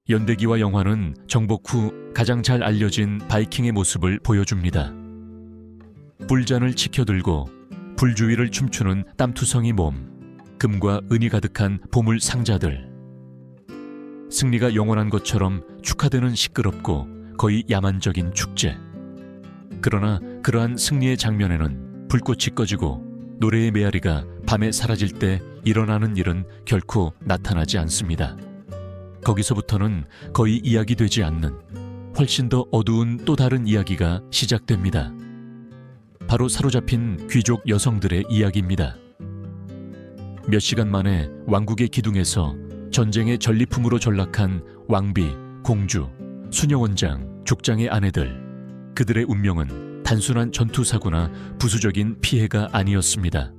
연대기와 영화는 정복 후 가장 잘 알려진 바이킹의 모습을 보여줍니다. 뿔잔을 치켜들고 불주위를 춤추는 땀투성이 몸, 금과 은이 가득한 보물 상자들. 승리가 영원한 것처럼 축하되는 시끄럽고 거의 야만적인 축제. 그러나 그러한 승리의 장면에는 불꽃이 꺼지고 노래의 메아리가 밤에 사라질 때 일어나는 일은 결코 나타나지 않습니다. 거기서부터는 거의 이야기되지 않는 훨씬 더 어두운 또 다른 이야기가 시작됩니다. 바로 사로잡힌 귀족 여성들의 이야기입니다. 몇 시간 만에 왕국의 기둥에서 전쟁의 전리품으로 전락한 왕비, 공주, 수녀원장, 족장의 아내들. 그들의 운명은 단순한 전투사고나 부수적인 피해가 아니었습니다.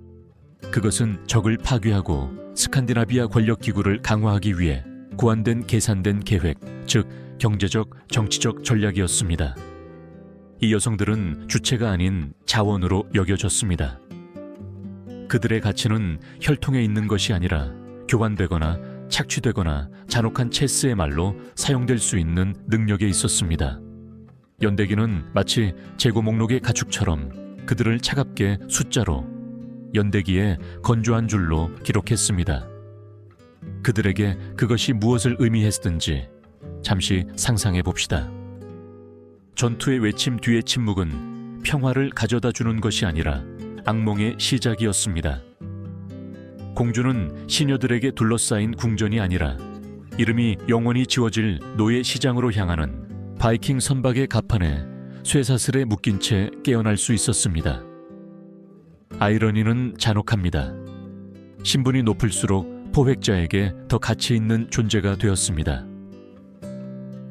그것은 적을 파괴하고 스칸디나비아 권력기구를 강화하기 위해 고안된 계산된 계획, 즉 경제적, 정치적 전략이었습니다. 이 여성들은 주체가 아닌 자원으로 여겨졌습니다. 그들의 가치는 혈통에 있는 것이 아니라 교환되거나 착취되거나 잔혹한 체스의 말로 사용될 수 있는 능력에 있었습니다. 연대기는 마치 재고 목록의 가축처럼 그들을 차갑게 숫자로, 연대기에 건조한 줄로 기록했습니다. 그들에게 그것이 무엇을 의미했든지 잠시 상상해 봅시다. 전투의 외침 뒤의 침묵은 평화를 가져다 주는 것이 아니라 악몽의 시작이었습니다. 공주는 시녀들에게 둘러싸인 궁전이 아니라 이름이 영원히 지워질 노예 시장으로 향하는 바이킹 선박의 갑판에 쇠사슬에 묶인 채 깨어날 수 있었습니다. 아이러니는 잔혹합니다. 신분이 높을수록 포획자에게 더 가치 있는 존재가 되었습니다.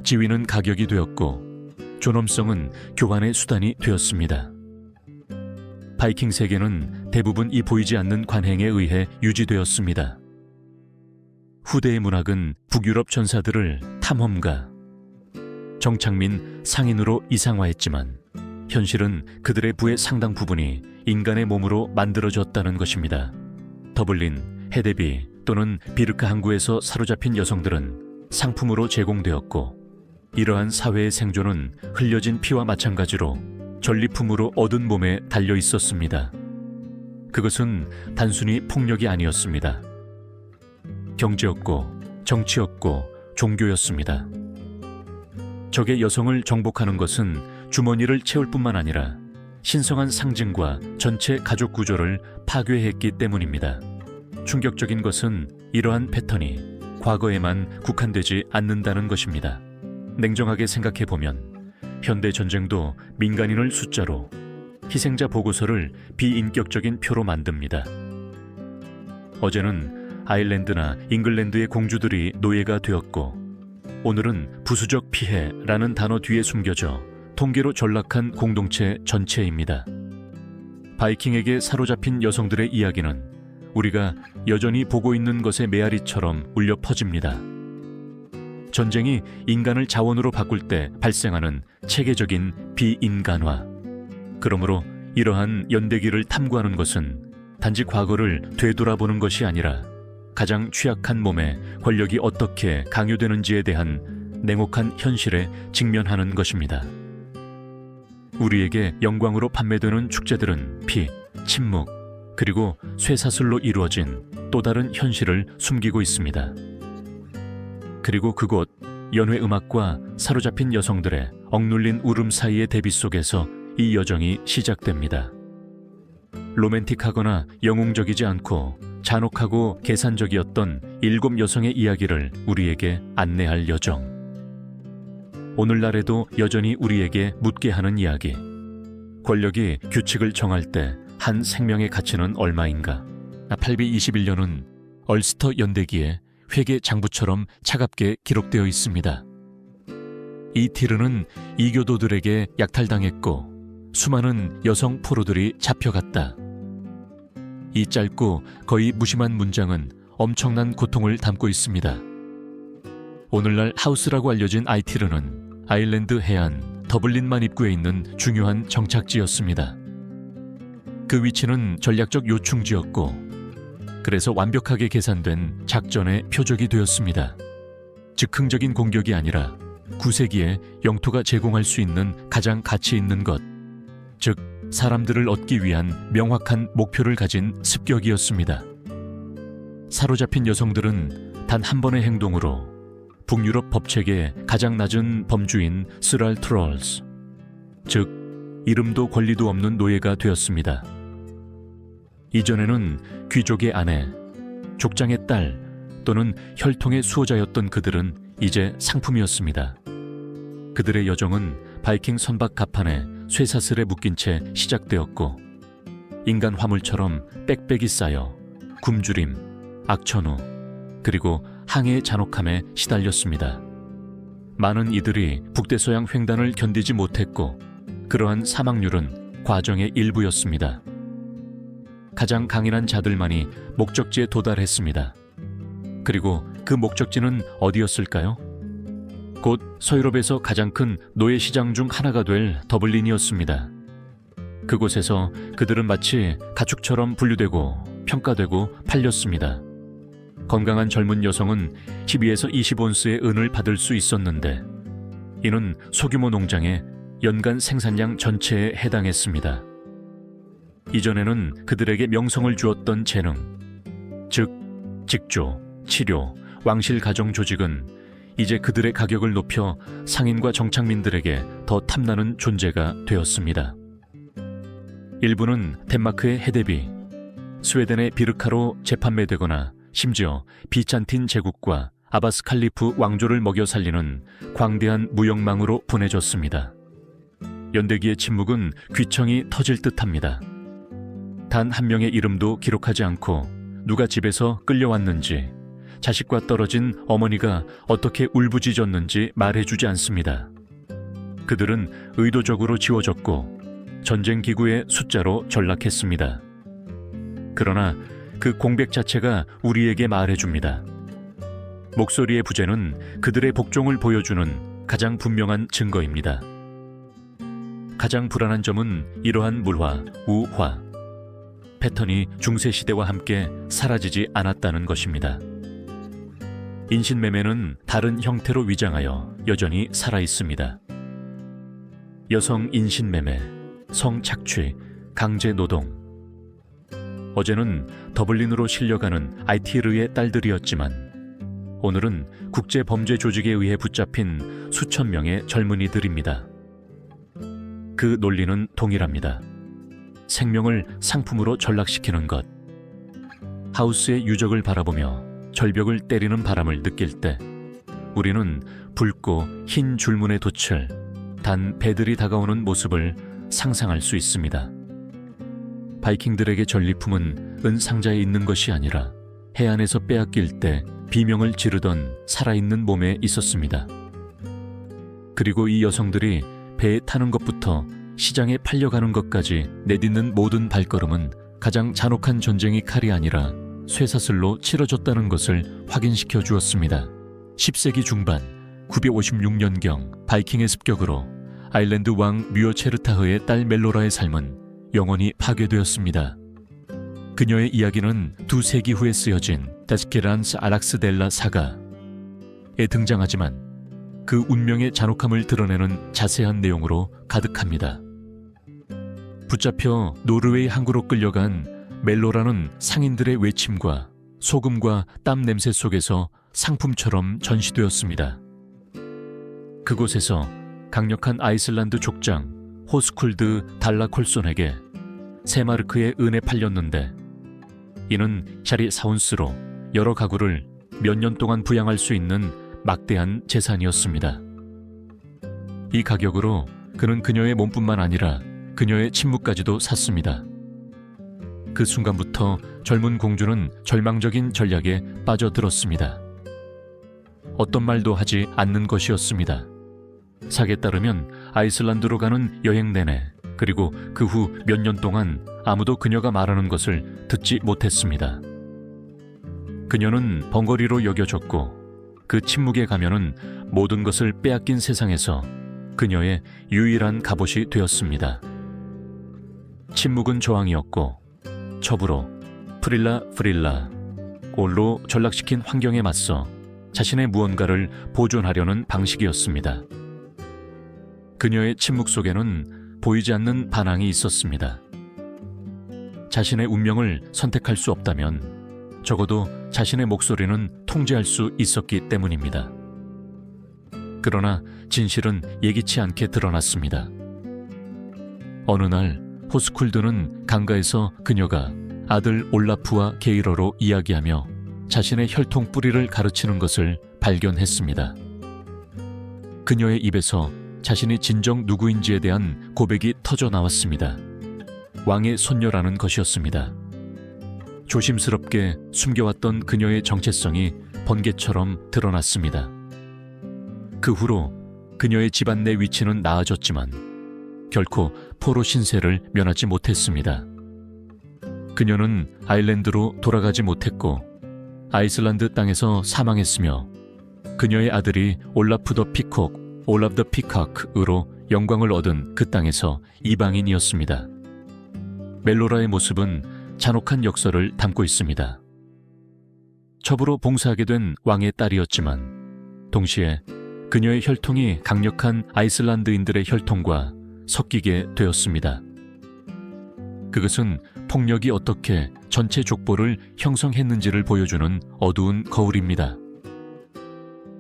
지위는 가격이 되었고 존엄성은 교환의 수단이 되었습니다. 바이킹 세계는 대부분 이 보이지 않는 관행에 의해 유지되었습니다. 후대의 문학은 북유럽 전사들을 탐험가, 정착민 상인으로 이상화했지만 현실은 그들의 부의 상당 부분이 인간의 몸으로 만들어졌다는 것입니다. 더블린, 헤데비 또는 비르크 항구에서 사로잡힌 여성들은 상품으로 제공되었고 이러한 사회의 생존은 흘려진 피와 마찬가지로 전리품으로 얻은 몸에 달려 있었습니다. 그것은 단순히 폭력이 아니었습니다. 경제였고 정치였고 종교였습니다. 적의 여성을 정복하는 것은 주머니를 채울 뿐만 아니라 신성한 상징과 전체 가족 구조를 파괴했기 때문입니다. 충격적인 것은 이러한 패턴이 과거에만 국한되지 않는다는 것입니다. 냉정하게 생각해보면 현대 전쟁도 민간인을 숫자로, 희생자 보고서를 비인격적인 표로 만듭니다. 어제는 아일랜드나 잉글랜드의 공주들이 노예가 되었고 오늘은 부수적 피해라는 단어 뒤에 숨겨져 통계로 전락한 공동체 전체입니다. 바이킹에게 사로잡힌 여성들의 이야기는 우리가 여전히 보고 있는 것의 메아리처럼 울려 퍼집니다. 전쟁이 인간을 자원으로 바꿀 때 발생하는 체계적인 비인간화. 그러므로 이러한 연대기를 탐구하는 것은 단지 과거를 되돌아보는 것이 아니라 가장 취약한 몸에 권력이 어떻게 강요되는지에 대한 냉혹한 현실에 직면하는 것입니다. 우리에게 영광으로 판매되는 축제들은 피, 침묵, 그리고 쇠사슬로 이루어진 또 다른 현실을 숨기고 있습니다. 그리고 그곳, 연회 음악과 사로잡힌 여성들의 억눌린 울음 사이의 대비 속에서 이 여정이 시작됩니다. 로맨틱하거나 영웅적이지 않고 잔혹하고 계산적이었던 7 여성의 이야기를 우리에게 안내할 여정. 오늘날에도 여전히 우리에게 묻게 하는 이야기. 권력이 규칙을 정할 때 한 생명의 가치는 얼마인가? 821년은 얼스터 연대기에 회계 장부처럼 차갑게 기록되어 있습니다. 이 티르는 이교도들에게 약탈당했고 수많은 여성 포로들이 잡혀갔다. 이 짧고 거의 무심한 문장은 엄청난 고통을 담고 있습니다. 오늘날 하우스라고 알려진 아이티르는 아일랜드 해안 더블린만 입구에 있는 중요한 정착지였습니다. 그 위치는 전략적 요충지였고 그래서 완벽하게 계산된 작전의 표적이 되었습니다. 즉흥적인 공격이 아니라 구세기에 영토가 제공할 수 있는 가장 가치 있는 것, 즉 사람들을 얻기 위한 명확한 목표를 가진 습격이었습니다. 사로잡힌 여성들은 단 한 번의 행동으로 북유럽 법체계의 가장 낮은 범주인 스랄 트롤스, 즉 이름도 권리도 없는 노예가 되었습니다. 이전에는 귀족의 아내, 족장의 딸 또는 혈통의 수호자였던 그들은 이제 상품이었습니다. 그들의 여정은 바이킹 선박 갑판에 쇠사슬에 묶인 채 시작되었고 인간 화물처럼 빽빽이 쌓여 굶주림, 악천후, 그리고 항해의 잔혹함에 시달렸습니다. 많은 이들이 북대서양 횡단을 견디지 못했고 그러한 사망률은 과정의 일부였습니다. 가장 강인한 자들만이 목적지에 도달했습니다. 그리고 그 목적지는 어디였을까요? 곧 서유럽에서 가장 큰 노예 시장 중 하나가 될 더블린이었습니다. 그곳에서 그들은 마치 가축처럼 분류되고 평가되고 팔렸습니다. 건강한 젊은 여성은 12에서 20온스의 은을 받을 수 있었는데 이는 소규모 농장의 연간 생산량 전체에 해당했습니다. 이전에는 그들에게 명성을 주었던 재능, 즉 직조, 치료, 왕실 가정 조직은 이제 그들의 가격을 높여 상인과 정착민들에게 더 탐나는 존재가 되었습니다. 일부는 덴마크의 헤데비, 스웨덴의 비르카로 재판매되거나 심지어 비잔틴 제국과 아바스 칼리프 왕조를 먹여 살리는 광대한 무역망으로 보내졌습니다. 연대기의 침묵은 귀청이 터질 듯합니다. 단 한 명의 이름도 기록하지 않고 누가 집에서 끌려왔는지, 자식과 떨어진 어머니가 어떻게 울부짖었는지 말해주지 않습니다. 그들은 의도적으로 지워졌고 전쟁기구의 숫자로 전락했습니다. 그러나 그 공백 자체가 우리에게 말해줍니다. 목소리의 부재는 그들의 복종을 보여주는 가장 분명한 증거입니다. 가장 불안한 점은 이러한 물화, 우화, 패턴이 중세시대와 함께 사라지지 않았다는 것입니다. 인신매매는 다른 형태로 위장하여 여전히 살아있습니다. 여성 인신매매, 성착취, 강제노동. 어제는 더블린으로 실려가는 아이티르의 딸들이었지만 오늘은 국제범죄 조직에 의해 붙잡힌 수천 명의 젊은이들입니다. 그 논리는 동일합니다. 생명을 상품으로 전락시키는 것. 하우스의 유적을 바라보며 절벽을 때리는 바람을 느낄 때 우리는 붉고 흰 줄무늬의 돛을 단 배들이 다가오는 모습을 상상할 수 있습니다. 바이킹들에게 전리품은 은상자에 있는 것이 아니라 해안에서 빼앗길 때 비명을 지르던 살아있는 몸에 있었습니다. 그리고 이 여성들이 배에 타는 것부터 시장에 팔려가는 것까지 내딛는 모든 발걸음은 가장 잔혹한 전쟁의 칼이 아니라 쇠사슬로 치러졌다는 것을 확인시켜 주었습니다. 10세기 중반 956년경 바이킹의 습격으로 아일랜드 왕 뮤어체르타흐의 딸 멜로라의 삶은 영원히 파괴되었습니다. 그녀의 이야기는 2세기 후에 쓰여진 데스케란스 아락스델라 사가에 등장하지만 그 운명의 잔혹함을 드러내는 자세한 내용으로 가득합니다. 붙잡혀 노르웨이 항구로 끌려간 멜로라는 상인들의 외침과 소금과 땀 냄새 속에서 상품처럼 전시되었습니다. 그곳에서 강력한 아이슬란드 족장 호스쿨드 달라콜손에게 세마르크의 은에 팔렸는데 이는 샤리 사운스로 여러 가구를 몇 년 동안 부양할 수 있는 막대한 재산이었습니다. 이 가격으로 그는 그녀의 몸뿐만 아니라 그녀의 침묵까지도 샀습니다. 그 순간부터 젊은 공주는 절망적인 전략에 빠져들었습니다. 어떤 말도 하지 않는 것이었습니다. 사기에 따르면 아이슬란드로 가는 여행 내내 그리고 그 후 몇 년 동안 아무도 그녀가 말하는 것을 듣지 못했습니다. 그녀는 벙어리로 여겨졌고 그 침묵의 가면은 모든 것을 빼앗긴 세상에서 그녀의 유일한 갑옷이 되었습니다. 침묵은 저항이었고 첩으로 프릴라 올로 전락시킨 환경에 맞서 자신의 무언가를 보존하려는 방식이었습니다. 그녀의 침묵 속에는 보이지 않는 반항이 있었습니다. 자신의 운명을 선택할 수 없다면 적어도 자신의 목소리는 통제할 수 있었기 때문입니다. 그러나 진실은 예기치 않게 드러났습니다. 어느 날 호스쿨드는 강가에서 그녀가 아들 올라프와 게이러로 이야기하며 자신의 혈통 뿌리를 가르치는 것을 발견했습니다. 그녀의 입에서 자신이 진정 누구인지에 대한 고백이 터져 나왔습니다. 왕의 손녀라는 것이었습니다. 조심스럽게 숨겨왔던 그녀의 정체성이 번개처럼 드러났습니다. 그 후로 그녀의 집안 내 위치는 나아졌지만 결코 포로 신세를 면하지 못했습니다. 그녀는 아일랜드로 돌아가지 못했고 아이슬란드 땅에서 사망했으며 그녀의 아들이 올라프 더 피콕, 올라프 더 피카크으로 영광을 얻은 그 땅에서 이방인이었습니다. 멜로라의 모습은 잔혹한 역사를 담고 있습니다. 첩으로 봉사하게 된 왕의 딸이었지만 동시에 그녀의 혈통이 강력한 아이슬란드인들의 혈통과 섞이게 되었습니다. 그것은 폭력이 어떻게 전체 족보를 형성했는지를 보여주는 어두운 거울입니다.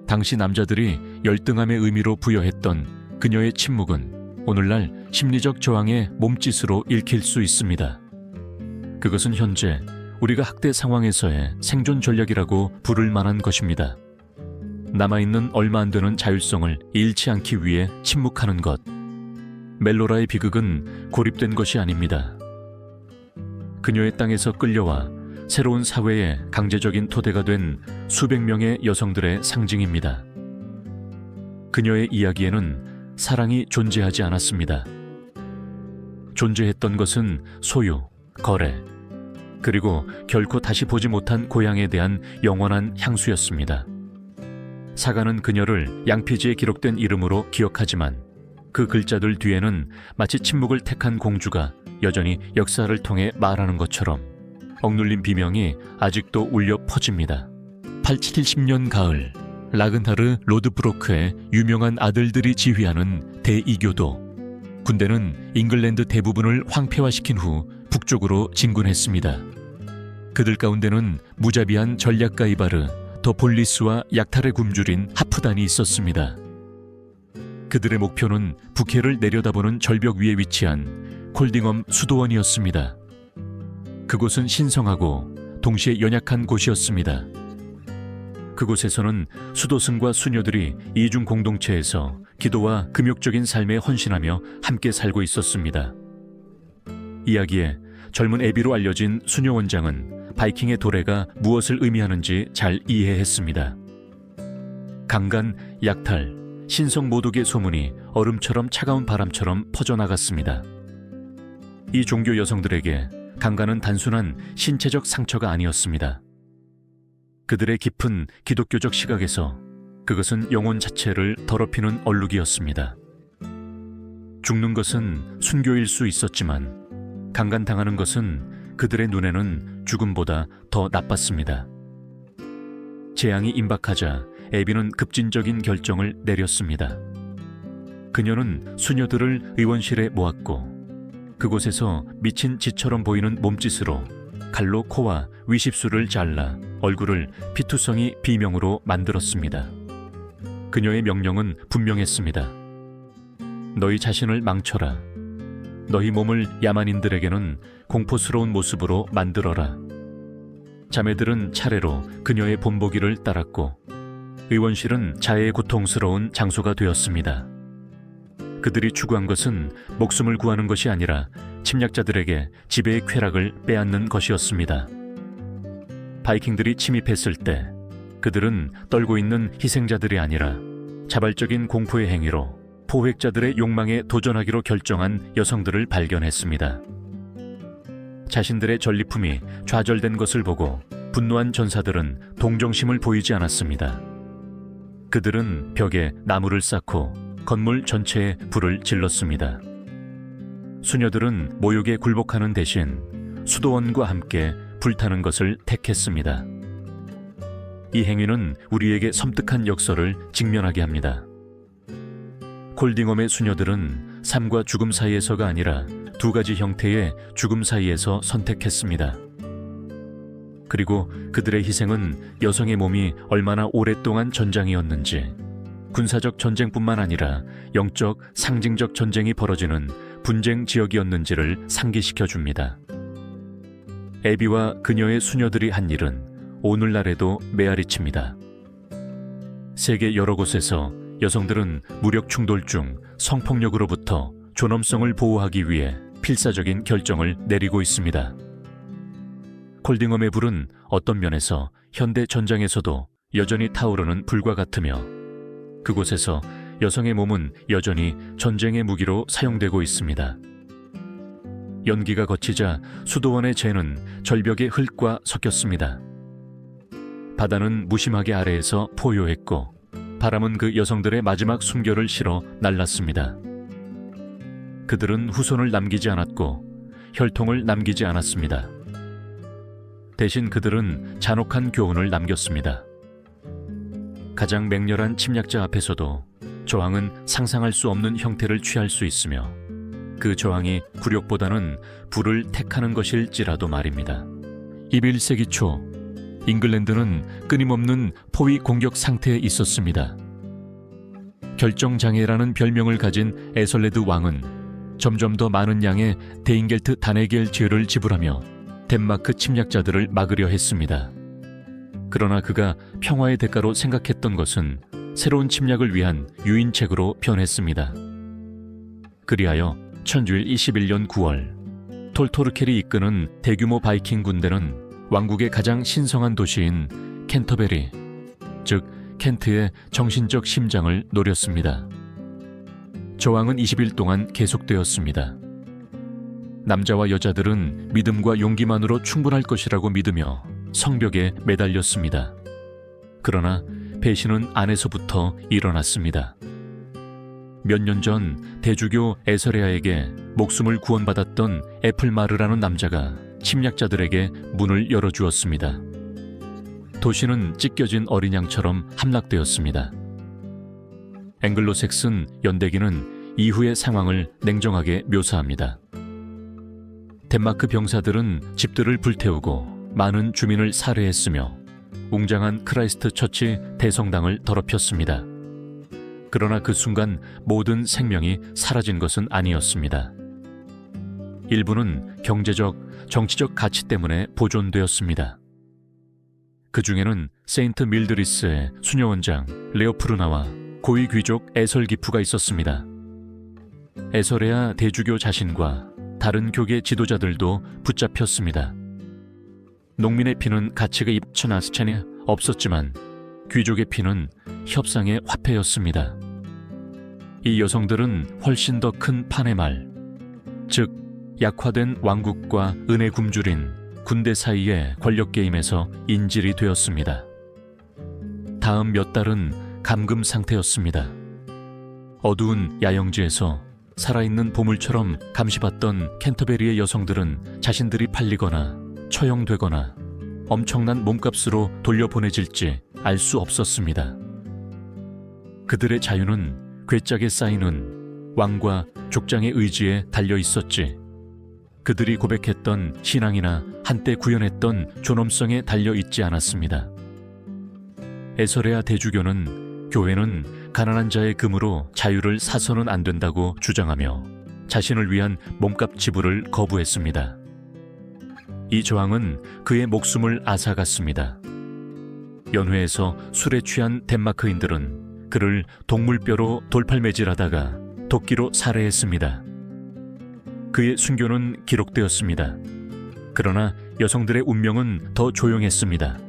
당시 남자들이 열등함의 의미로 부여했던 그녀의 침묵은 오늘날 심리적 저항의 몸짓으로 읽힐 수 있습니다. 그것은 현재 우리가 학대 상황에서의 생존 전략이라고 부를 만한 것입니다. 남아있는 얼마 안 되는 자율성을 잃지 않기 위해 침묵하는 것. 멜로라의 비극은 고립된 것이 아닙니다. 그녀의 땅에서 끌려와 새로운 사회의 강제적인 토대가 된 수백 명의 여성들의 상징입니다. 그녀의 이야기에는 사랑이 존재하지 않았습니다. 존재했던 것은 소유, 거래, 그리고 결코 다시 보지 못한 고향에 대한 영원한 향수였습니다. 사가는 그녀를 양피지에 기록된 이름으로 기억하지만 그 글자들 뒤에는 마치 침묵을 택한 공주가 여전히 역사를 통해 말하는 것처럼 억눌린 비명이 아직도 울려 퍼집니다. 870년 가을, 라그나르 로드브로크의 유명한 아들들이 지휘하는 대이교도 군대는 잉글랜드 대부분을 황폐화시킨 후 북쪽으로 진군했습니다. 그들 가운데는 무자비한 전략가 이바르, 더 볼리스와 약탈의 굶주린 하프단이 있었습니다. 그들의 목표는 북해를 내려다보는 절벽 위에 위치한 콜딩엄 수도원이었습니다. 그곳은 신성하고 동시에 연약한 곳이었습니다. 그곳에서는 수도승과 수녀들이 이중 공동체에서 기도와 금욕적인 삶에 헌신하며 함께 살고 있었습니다. 이야기에 젊은 애비로 알려진 수녀 원장은 바이킹의 도래가 무엇을 의미하는지 잘 이해했습니다. 강간, 약탈, 신성 모독의 소문이 얼음처럼 차가운 바람처럼 퍼져나갔습니다. 이 종교 여성들에게 강간은 단순한 신체적 상처가 아니었습니다. 그들의 깊은 기독교적 시각에서 그것은 영혼 자체를 더럽히는 얼룩이었습니다. 죽는 것은 순교일 수 있었지만 강간당하는 것은 그들의 눈에는 죽음보다 더 나빴습니다. 재앙이 임박하자 애비는 급진적인 결정을 내렸습니다. 그녀는 수녀들을 의원실에 모았고 그곳에서 미친 쥐처럼 보이는 몸짓으로 칼로 코와 위십수를 잘라 얼굴을 피투성이 비명으로 만들었습니다. 그녀의 명령은 분명했습니다. 너희 자신을 망쳐라. 너희 몸을 야만인들에게는 공포스러운 모습으로 만들어라. 자매들은 차례로 그녀의 본보기를 따랐고 의원실은 자해의 고통스러운 장소가 되었습니다. 그들이 추구한 것은 목숨을 구하는 것이 아니라 침략자들에게 지배의 쾌락을 빼앗는 것이었습니다. 바이킹들이 침입했을 때 그들은 떨고 있는 희생자들이 아니라 자발적인 공포의 행위로 포획자들의 욕망에 도전하기로 결정한 여성들을 발견했습니다. 자신들의 전리품이 좌절된 것을 보고 분노한 전사들은 동정심을 보이지 않았습니다. 그들은 벽에 나무를 쌓고 건물 전체에 불을 질렀습니다. 수녀들은 모욕에 굴복하는 대신 수도원과 함께 불타는 것을 택했습니다. 이 행위는 우리에게 섬뜩한 역설을 직면하게 합니다. 콜딩엄의 수녀들은 삶과 죽음 사이에서가 아니라 두 가지 형태의 죽음 사이에서 선택했습니다. 그리고 그들의 희생은 여성의 몸이 얼마나 오랫동안 전장이었는지, 군사적 전쟁뿐만 아니라 영적, 상징적 전쟁이 벌어지는 분쟁 지역이었는지를 상기시켜 줍니다. 에비와 그녀의 수녀들이 한 일은 오늘날에도 메아리칩니다. 세계 여러 곳에서 여성들은 무력 충돌 중 성폭력으로부터 존엄성을 보호하기 위해 필사적인 결정을 내리고 있습니다. 콜딩엄의 불은 어떤 면에서 현대 전장에서도 여전히 타오르는 불과 같으며, 그곳에서 여성의 몸은 여전히 전쟁의 무기로 사용되고 있습니다. 연기가 거치자 수도원의 재는 절벽의 흙과 섞였습니다. 바다는 무심하게 아래에서 포효했고, 바람은 그 여성들의 마지막 숨결을 실어 날랐습니다. 그들은 후손을 남기지 않았고 혈통을 남기지 않았습니다. 대신 그들은 잔혹한 교훈을 남겼습니다. 가장 맹렬한 침략자 앞에서도 저항은 상상할 수 없는 형태를 취할 수 있으며, 그 저항이 굴욕보다는 불을 택하는 것일지라도 말입니다. 21세기 초 잉글랜드는 끊임없는 포위 공격 상태에 있었습니다. 결정장애라는 별명을 가진 에설레드 왕은 점점 더 많은 양의 데인겔트 다네겔 죄를 지불하며 덴마크 침략자들을 막으려 했습니다. 그러나 그가 평화의 대가로 생각했던 것은 새로운 침략을 위한 유인책으로 변했습니다. 그리하여 1121년 9월 톨토르켈이 이끄는 대규모 바이킹 군대는 왕국의 가장 신성한 도시인 캔터베리, 즉 켄트의 정신적 심장을 노렸습니다. 저항은 20일 동안 계속되었습니다. 남자와 여자들은 믿음과 용기만으로 충분할 것이라고 믿으며 성벽에 매달렸습니다. 그러나 배신은 안에서부터 일어났습니다. 몇 년 전 대주교 에서레아에게 목숨을 구원받았던 애플마르라는 남자가 침략자들에게 문을 열어주었습니다. 도시는 찢겨진 어린 양처럼 함락되었습니다. 앵글로색슨 연대기는 이후의 상황을 냉정하게 묘사합니다. 덴마크 병사들은 집들을 불태우고 많은 주민을 살해했으며 웅장한 크라이스트 처치 대성당을 더럽혔습니다. 그러나 그 순간 모든 생명이 사라진 것은 아니었습니다. 일부는 경제적, 정치적 가치 때문에 보존되었습니다. 그 중에는 세인트 밀드리스의 수녀원장 레오프르나와 고위 귀족 에설기프가 있었습니다. 에서레아 대주교 자신과 다른 교계 지도자들도 붙잡혔습니다. 농민의 피는 가치가 입천하스찬이 없었지만 귀족의 피는 협상의 화폐였습니다. 이 여성들은 훨씬 더 큰 판의 말, 즉 약화된 왕국과 은혜 굶주린 군대 사이의 권력 게임에서 인질이 되었습니다. 다음 몇 달은 감금 상태였습니다. 어두운 야영지에서 살아있는 보물처럼 감시받던 캔터베리의 여성들은 자신들이 팔리거나 처형되거나 엄청난 몸값으로 돌려보내질지 알 수 없었습니다. 그들의 자유는 괴짝에 쌓이는 왕과 족장의 의지에 달려 있었지, 그들이 고백했던 신앙이나 한때 구현했던 존엄성에 달려 있지 않았습니다. 에서레아 대주교는 교회는 가난한 자의 금으로 자유를 사서는 안 된다고 주장하며 자신을 위한 몸값 지불을 거부했습니다. 이 저항은 그의 목숨을 앗아갔습니다. 연회에서 술에 취한 덴마크인들은 그를 동물뼈로 돌팔매질하다가 도끼로 살해했습니다. 그의 순교는 기록되었습니다. 그러나 여성들의 운명은 더 조용했습니다.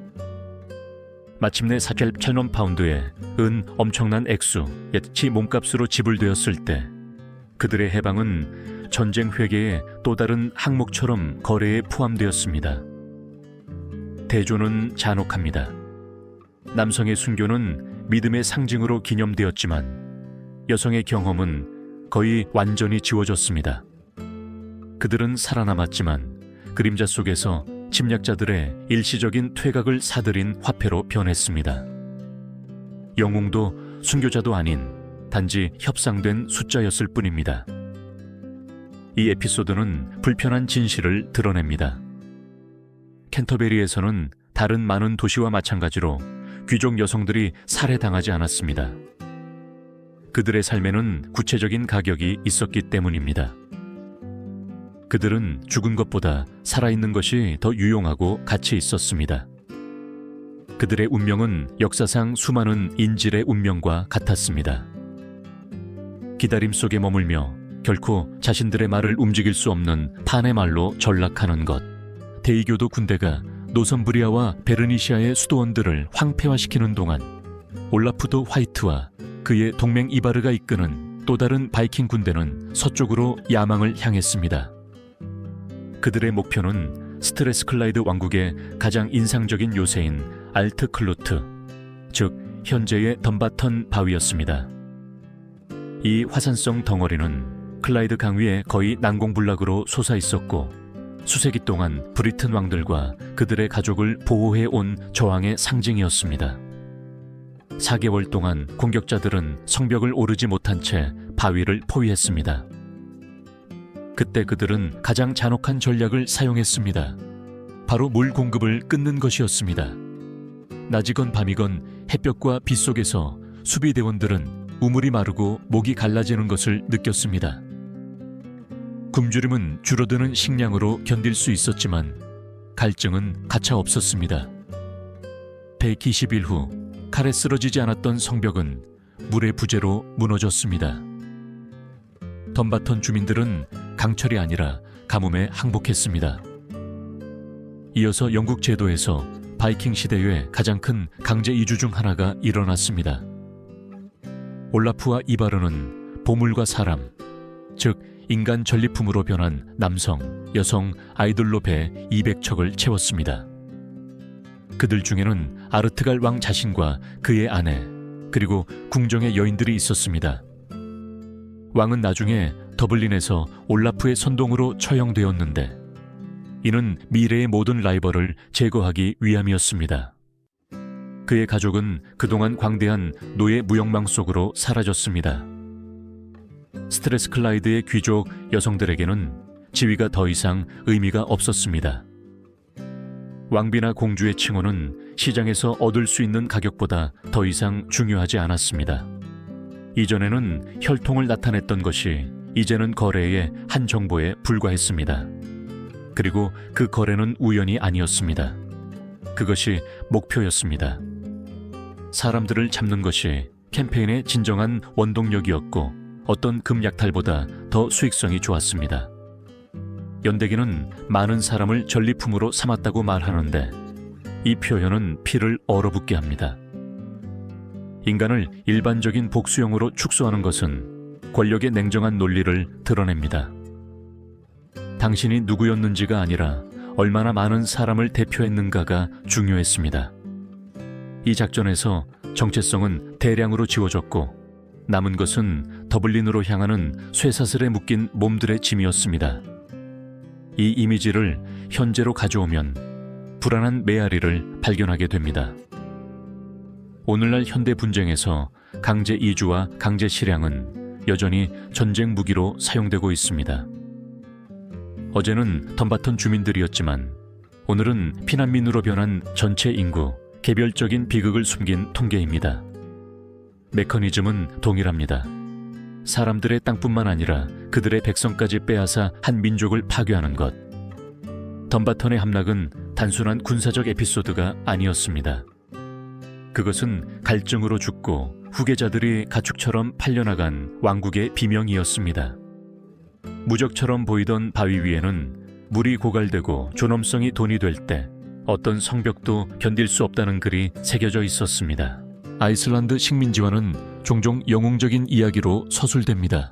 마침내 4,800 파운드의 은 엄청난 액수, 예치 몸값으로 지불되었을 때 그들의 해방은 전쟁 회계의 또 다른 항목처럼 거래에 포함되었습니다. 대조는 잔혹합니다. 남성의 순교는 믿음의 상징으로 기념되었지만 여성의 경험은 거의 완전히 지워졌습니다. 그들은 살아남았지만 그림자 속에서 침략자들의 일시적인 퇴각을 사들인 화폐로 변했습니다. 영웅도 순교자도 아닌 단지 협상된 숫자였을 뿐입니다. 이 에피소드는 불편한 진실을 드러냅니다. 캔터베리에서는 다른 많은 도시와 마찬가지로 귀족 여성들이 살해당하지 않았습니다. 그들의 삶에는 구체적인 가격이 있었기 때문입니다. 그들은 죽은 것보다 살아있는 것이 더 유용하고 가치 있었습니다. 그들의 운명은 역사상 수많은 인질의 운명과 같았습니다. 기다림 속에 머물며 결코 자신들의 말을 움직일 수 없는 판의 말로 전락하는 것. 데이교도 군대가 노선브리아와 베르니시아의 수도원들을 황폐화시키는 동안 올라프도 화이트와 그의 동맹 이바르가 이끄는 또 다른 바이킹 군대는 서쪽으로 야망을 향했습니다. 그들의 목표는 스트레스클라이드 왕국의 가장 인상적인 요새인 알트클루트, 즉 현재의 덤바턴 바위였습니다. 이 화산성 덩어리는 클라이드 강 위에 거의 난공불락으로 솟아 있었고 수세기 동안 브리튼 왕들과 그들의 가족을 보호해온 저항의 상징이었습니다. 4개월 동안 공격자들은 성벽을 오르지 못한 채 바위를 포위했습니다. 그때 그들은 가장 잔혹한 전략을 사용했습니다. 바로 물 공급을 끊는 것이었습니다. 낮이건 밤이건 햇볕과 빛 속에서 수비대원들은 우물이 마르고 목이 갈라지는 것을 느꼈습니다. 굶주림은 줄어드는 식량으로 견딜 수 있었지만 갈증은 가차 없었습니다. 120일 후 칼에 쓰러지지 않았던 성벽은 물의 부재로 무너졌습니다. 덤바턴 주민들은 강철이 아니라 가뭄에 항복했습니다. 이어서 영국 제도에서 바이킹 시대의 가장 큰 강제 이주 중 하나가 일어났습니다. 올라프와 이바르는 보물과 사람, 즉 인간 전리품으로 변한 남성, 여성, 아이들로 배 200척을 채웠습니다. 그들 중에는 아르트갈 왕 자신과 그의 아내, 그리고 궁정의 여인들이 있었습니다. 왕은 나중에 더블린에서 올라프의 선동으로 처형되었는데 이는 미래의 모든 라이벌을 제거하기 위함이었습니다. 그의 가족은 그동안 광대한 노예 무역망 속으로 사라졌습니다. 스트레스클라이드의 귀족 여성들에게는 지위가 더 이상 의미가 없었습니다. 왕비나 공주의 칭호는 시장에서 얻을 수 있는 가격보다 더 이상 중요하지 않았습니다. 이전에는 혈통을 나타냈던 것이 이제는 거래의 한 정보에 불과했습니다. 그리고 그 거래는 우연이 아니었습니다. 그것이 목표였습니다. 사람들을 잡는 것이 캠페인의 진정한 원동력이었고 어떤 금약탈보다 더 수익성이 좋았습니다. 연대기는 많은 사람을 전리품으로 삼았다고 말하는데 이 표현은 피를 얼어붙게 합니다. 인간을 일반적인 복수형으로 축소하는 것은 권력의 냉정한 논리를 드러냅니다. 당신이 누구였는지가 아니라 얼마나 많은 사람을 대표했는가가 중요했습니다. 이 작전에서 정체성은 대량으로 지워졌고 남은 것은 더블린으로 향하는 쇠사슬에 묶인 몸들의 짐이었습니다. 이 이미지를 현재로 가져오면 불안한 메아리를 발견하게 됩니다. 오늘날 현대 분쟁에서 강제 이주와 강제 실향은 여전히 전쟁 무기로 사용되고 있습니다. 어제는 덤바턴 주민들이었지만 오늘은 피난민으로 변한 전체 인구, 개별적인 비극을 숨긴 통계입니다. 메커니즘은 동일합니다. 사람들의 땅뿐만 아니라 그들의 백성까지 빼앗아 한 민족을 파괴하는 것. 덤바턴의 함락은 단순한 군사적 에피소드가 아니었습니다. 그것은 갈증으로 죽고 후계자들이 가축처럼 팔려나간 왕국의 비명이었습니다. 무적처럼 보이던 바위 위에는 물이 고갈되고 존엄성이 돈이 될 때 어떤 성벽도 견딜 수 없다는 글이 새겨져 있었습니다. 아이슬란드 식민지화는 종종 영웅적인 이야기로 서술됩니다.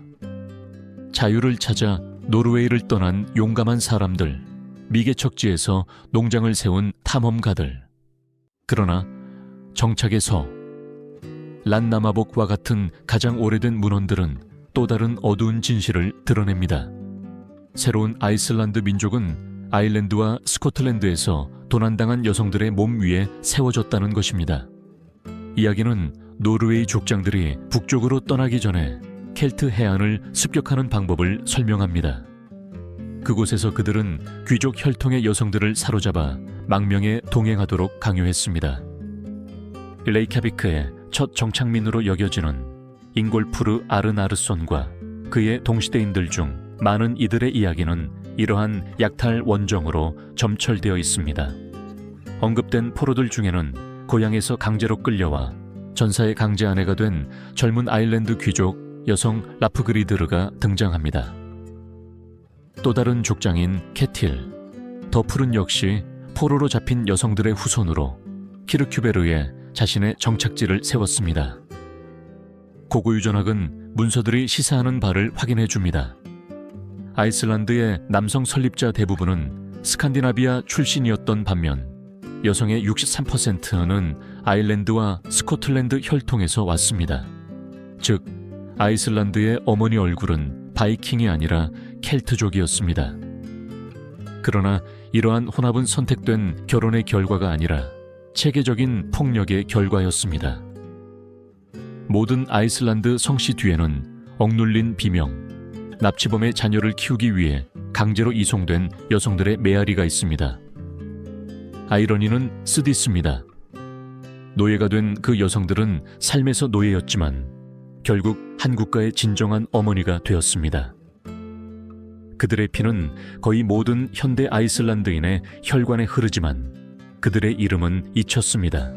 자유를 찾아 노르웨이를 떠난 용감한 사람들, 미개척지에서 농장을 세운 탐험가들. 그러나 정착의 서, 란나마복과 같은 가장 오래된 문헌들은 또 다른 어두운 진실을 드러냅니다. 새로운 아이슬란드 민족은 아일랜드와 스코틀랜드에서 도난당한 여성들의 몸 위에 세워졌다는 것입니다. 이야기는 노르웨이 족장들이 북쪽으로 떠나기 전에 켈트 해안을 습격하는 방법을 설명합니다. 그곳에서 그들은 귀족 혈통의 여성들을 사로잡아 망명에 동행하도록 강요했습니다. 레이캬비크의 첫 정착민으로 여겨지는 잉골프르 아르나르손과 그의 동시대인들 중 많은 이들의 이야기는 이러한 약탈 원정으로 점철되어 있습니다. 언급된 포로들 중에는 고향에서 강제로 끌려와 전사의 강제 아내가 된 젊은 아일랜드 귀족 여성 라프그리드르가 등장합니다. 또 다른 족장인 캐틸, 더풀은 역시 포로로 잡힌 여성들의 후손으로 키르큐베르에 자신의 정착지를 세웠습니다. 고고유전학은 문서들이 시사하는 바를 확인해 줍니다. 아이슬란드의 남성 설립자 대부분은 스칸디나비아 출신이었던 반면 여성의 63%는 아일랜드와 스코틀랜드 혈통에서 왔습니다. 즉, 아이슬란드의 어머니 얼굴은 바이킹이 아니라 켈트족이었습니다. 그러나 이러한 혼합은 선택된 결혼의 결과가 아니라 체계적인 폭력의 결과였습니다. 모든 아이슬란드 성씨 뒤에는 억눌린 비명, 납치범의 자녀를 키우기 위해 강제로 이송된 여성들의 메아리가 있습니다. 아이러니는 쓰디스입니다. 노예가 된 그 여성들은 삶에서 노예였지만 결국 한 국가의 진정한 어머니가 되었습니다. 그들의 피는 거의 모든 현대 아이슬란드인의 혈관에 흐르지만 그들의 이름은 잊혔습니다.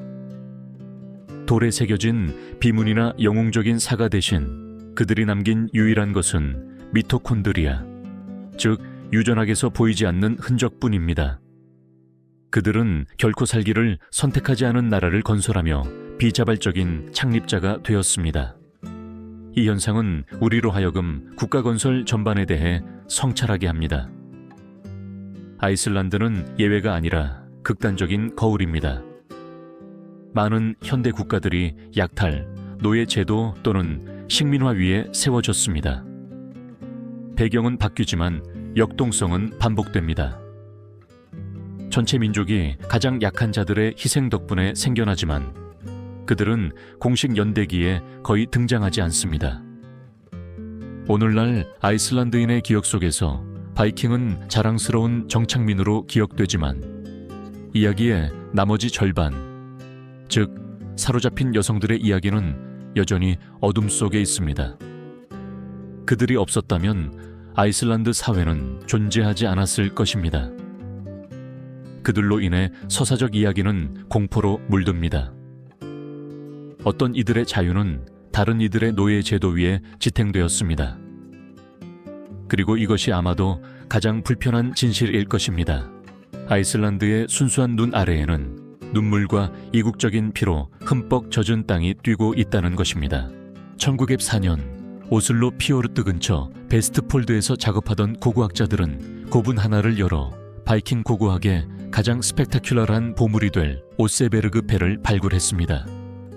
돌에 새겨진 비문이나 영웅적인 사가 대신 그들이 남긴 유일한 것은 미토콘드리아, 즉 유전학에서 보이지 않는 흔적뿐입니다. 그들은 결코 살기를 선택하지 않은 나라를 건설하며 비자발적인 창립자가 되었습니다. 이 현상은 우리로 하여금 국가 건설 전반에 대해 성찰하게 합니다. 아이슬란드는 예외가 아니라 극단적인 거울입니다. 많은 현대 국가들이 약탈, 노예 제도 또는 식민화 위에 세워졌습니다. 배경은 바뀌지만 역동성은 반복됩니다. 전체 민족이 가장 약한 자들의 희생 덕분에 생겨나지만 그들은 공식 연대기에 거의 등장하지 않습니다. 오늘날 아이슬란드인의 기억 속에서 바이킹은 자랑스러운 정착민으로 기억되지만 이야기의 나머지 절반, 즉 사로잡힌 여성들의 이야기는 여전히 어둠 속에 있습니다. 그들이 없었다면 아이슬란드 사회는 존재하지 않았을 것입니다. 그들로 인해 서사적 이야기는 공포로 물듭니다. 어떤 이들의 자유는 다른 이들의 노예 제도 위에 지탱되었습니다. 그리고 이것이 아마도 가장 불편한 진실일 것입니다. 아이슬란드의 순수한 눈 아래에는 눈물과 이국적인 피로 흠뻑 젖은 땅이 뛰고 있다는 것입니다. 1904년 오슬로 피오르트 근처 베스트폴드에서 작업하던 고고학자들은 고분 하나를 열어 바이킹 고고학의 가장 스펙타큘러한 보물이 될 오세베르그 배를 발굴했습니다.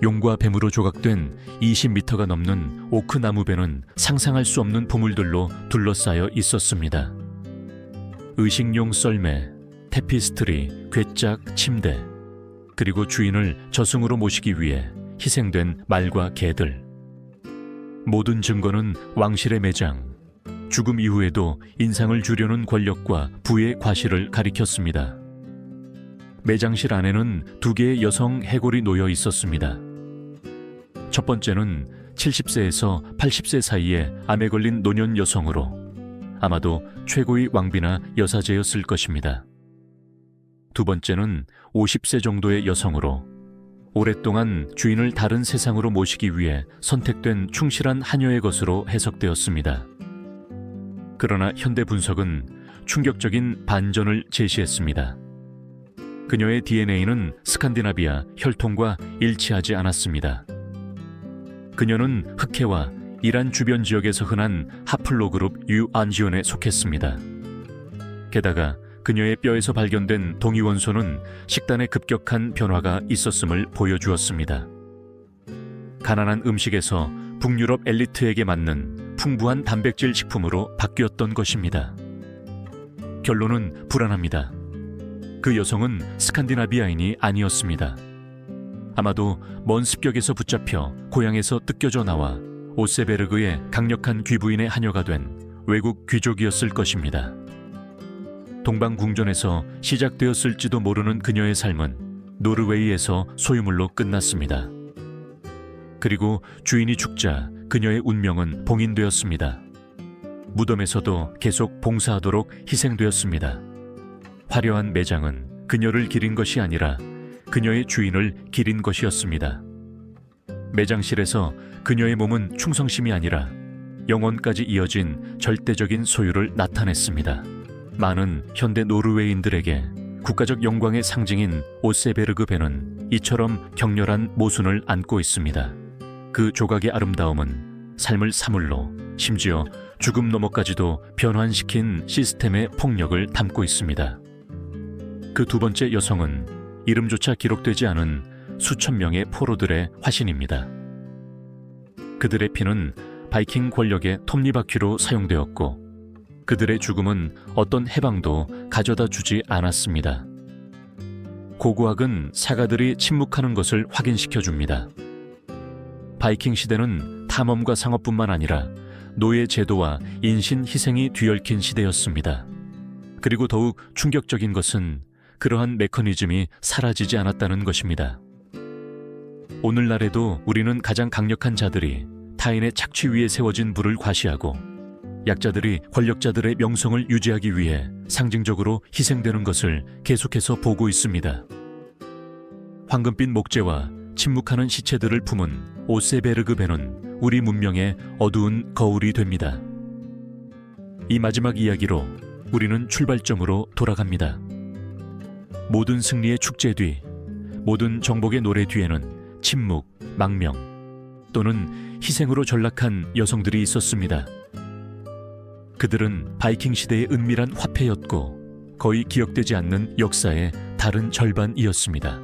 용과 뱀으로 조각된 20m가 넘는 오크 나무배는 상상할 수 없는 보물들로 둘러싸여 있었습니다. 의식용 썰매, 테피스트리, 괴짝, 침대, 그리고 주인을 저승으로 모시기 위해 희생된 말과 개들. 모든 증거는 왕실의 매장, 죽음 이후에도 인상을 주려는 권력과 부의 과실을 가리켰습니다. 매장실 안에는 2개의 여성 해골이 놓여 있었습니다. 첫 번째는 70세에서 80세 사이에 암에 걸린 노년 여성으로 아마도 최고의 왕비나 여사제였을 것입니다. 두 번째는 50세 정도의 여성으로 오랫동안 주인을 다른 세상으로 모시기 위해 선택된 충실한 하녀의 것으로 해석되었습니다. 그러나 현대 분석은 충격적인 반전을 제시했습니다. 그녀의 DNA는 스칸디나비아 혈통과 일치하지 않았습니다. 그녀는 흑해와 이란 주변 지역에서 흔한 하플로그룹 유안지온에 속했습니다. 게다가 그녀의 뼈에서 발견된 동위원소는 식단에 급격한 변화가 있었음을 보여주었습니다. 가난한 음식에서 북유럽 엘리트에게 맞는 풍부한 단백질 식품으로 바뀌었던 것입니다. 결론은 불안합니다. 그 여성은 스칸디나비아인이 아니었습니다. 아마도 먼 습격에서 붙잡혀 고향에서 뜯겨져 나와 오세베르그의 강력한 귀부인의 하녀가 된 외국 귀족이었을 것입니다. 동방궁전에서 시작되었을지도 모르는 그녀의 삶은 노르웨이에서 소유물로 끝났습니다. 그리고 주인이 죽자 그녀의 운명은 봉인되었습니다. 무덤에서도 계속 봉사하도록 희생되었습니다. 화려한 매장은 그녀를 기린 것이 아니라 그녀의 주인을 기린 것이었습니다. 매장실에서 그녀의 몸은 충성심이 아니라 영원까지 이어진 절대적인 소유를 나타냈습니다. 많은 현대 노르웨이인들에게 국가적 영광의 상징인 오세베르그 배는 이처럼 격렬한 모순을 안고 있습니다. 그 조각의 아름다움은 삶을 사물로, 심지어 죽음 너머까지도 변환시킨 시스템의 폭력을 담고 있습니다. 그 두 번째 여성은 이름조차 기록되지 않은 수천 명의 포로들의 화신입니다. 그들의 피는 바이킹 권력의 톱니바퀴로 사용되었고 그들의 죽음은 어떤 해방도 가져다 주지 않았습니다. 고고학은 사가들이 침묵하는 것을 확인시켜 줍니다. 바이킹 시대는 탐험과 상업뿐만 아니라 노예 제도와 인신 희생이 뒤얽힌 시대였습니다. 그리고 더욱 충격적인 것은 그러한 메커니즘이 사라지지 않았다는 것입니다. 오늘날에도 우리는 가장 강력한 자들이 타인의 착취 위에 세워진 부를 과시하고 약자들이 권력자들의 명성을 유지하기 위해 상징적으로 희생되는 것을 계속해서 보고 있습니다. 황금빛 목재와 침묵하는 시체들을 품은 오세베르그 배는 우리 문명의 어두운 거울이 됩니다. 이 마지막 이야기로 우리는 출발점으로 돌아갑니다. 모든 승리의 축제 뒤, 모든 정복의 노래 뒤에는 침묵, 망명 또는 희생으로 전락한 여성들이 있었습니다. 그들은 바이킹 시대의 은밀한 화폐였고 거의 기억되지 않는 역사의 다른 절반이었습니다.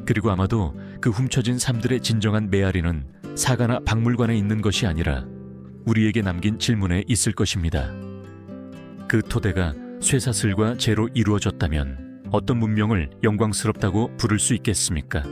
그리고 아마도 그 훔쳐진 삶들의 진정한 메아리는 사가나 박물관에 있는 것이 아니라 우리에게 남긴 질문에 있을 것입니다. 그 토대가 쇠사슬과 재로 이루어졌다면 어떤 문명을 영광스럽다고 부를 수 있겠습니까?